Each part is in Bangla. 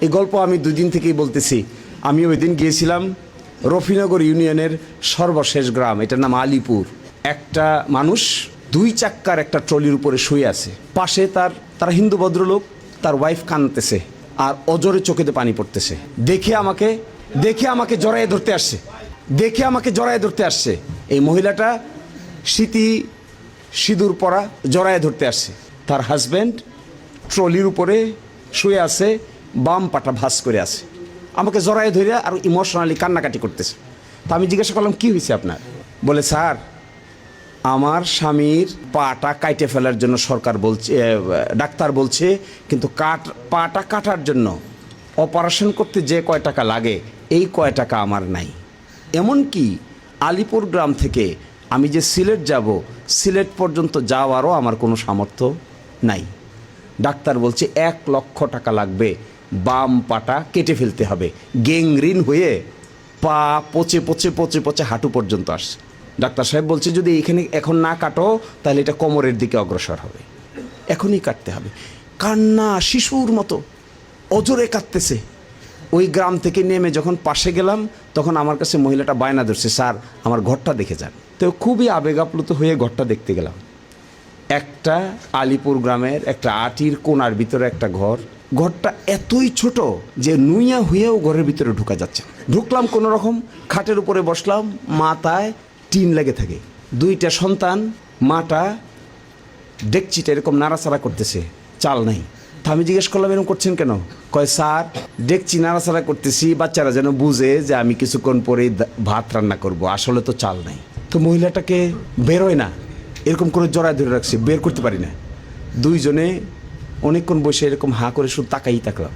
এই গল্প আমি 2 দিন থেকেই বলতেছি। আমি ওই দিন গিয়েছিলাম রফিনগর ইউনিয়নের সর্বশেষ গ্রাম, এটার নাম আলিপুর। একটা মানুষ 2 চাক্কার একটা ট্রলির উপরে শুয়ে আছে, পাশে তারা হিন্দু ভদ্রলোক, তার ওয়াইফ কাঁদতেছে আর অজরে চোখেতে পানি পড়তেছে। দেখে আমাকে জড়ায়ে ধরতে আসছে। এই মহিলাটা সিঁদুর পরা, জড়ায়ে ধরতে আসছে। তার হাজব্যান্ড ট্রলির উপরে শুয়ে আছে, বাম পাটা ভাঁজ করে আছে, আমাকে জড়ায়ে ধরে আর ইমোশনালি কান্নাকাটি করতেছে। তা আমি জিজ্ঞাসা করলাম, কি হয়েছে আপনার? বলে, স্যার, আমার স্বামীর পাটা কাটে ফেলার জন্য সরকার বলছে, ডাক্তার বলছে, কিন্তু পাটা কাটার জন্য অপারেশন করতে যে কয় টাকা লাগে এই কয় টাকা আমার নাই। এমনকি আলিপুর গ্রাম থেকে আমি যে সিলেট যাব, সিলেট পর্যন্ত যাওয়ারও আমার কোনো সামর্থ্য নাই। ডাক্তার বলছে 1 লক্ষ টাকা লাগবে, বাম পাটা কেটে ফেলতে হবে। গ্যাংগ্রিন হয়ে পা পচে পচে পচে পচে হাঁটু পর্যন্ত আসছে। ডাক্তার সাহেব বলছে, যদি এখানে এখন না কাটো তাহলে এটা কোমরের দিকে অগ্রসর হবে, এখনই কাটতে হবে। কান্না শিশুর মতো অজরে কাঁদতেছে। ওই গ্রাম থেকে নেমে যখন পাশে গেলাম, তখন আমার কাছে মহিলাটা বায়না ধরছে, স্যার আমার ঘরটা দেখে যান। তো খুবই আবেগ আপ্লুত হয়ে ঘরটা দেখতে গেলাম। একটা আলিপুর গ্রামের একটা আটির কোণার ভিতরে একটা ঘরটা এতই ছোট যে নুইয়া হয়েও ঘরের ভিতরে ঢোকা যাচ্ছে। ঢুকলাম কোনো রকম, খাটের উপরে বসলাম, মাথায় টিন লেগে থাকে। 2টা সন্তান, মাটা ডেকচিটা এরকম নাড়াচাড়া করতেছে, চাল নাই। তা আমি জিজ্ঞেস করলাম, এরকম করছেন কেন? কয়, স্যার, ডেকচি নাড়াচাড়া করতেছি বাচ্চারা যেন বুঝে যে আমি কিছুক্ষণ পরেই ভাত রান্না করব, আসলে তো চাল নাই। তো মহিলাটাকে বেরোয় না, এরকম করে জড়ায় ধরে রাখছি, বের করতে পারি না। 2 জনে অনেকক্ষণ বসে এরকম হাঁ করে শুধু তাকালাম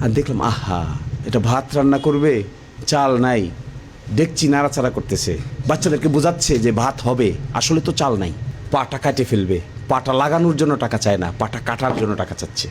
আর দেখলাম, আহা, এটা ভাত রান্না করবে, চাল নাই, ডেকচি নাড়াচাড়া করতেছে, বাচ্চাদেরকে বোঝাচ্ছে যে ভাত হবে, আসলে তো চাল নাই। পাটা কাটে ফেলবে, পাটা লাগানোর জন্য টাকা চায় না, পাটা কাটার জন্য টাকা চাচ্ছে।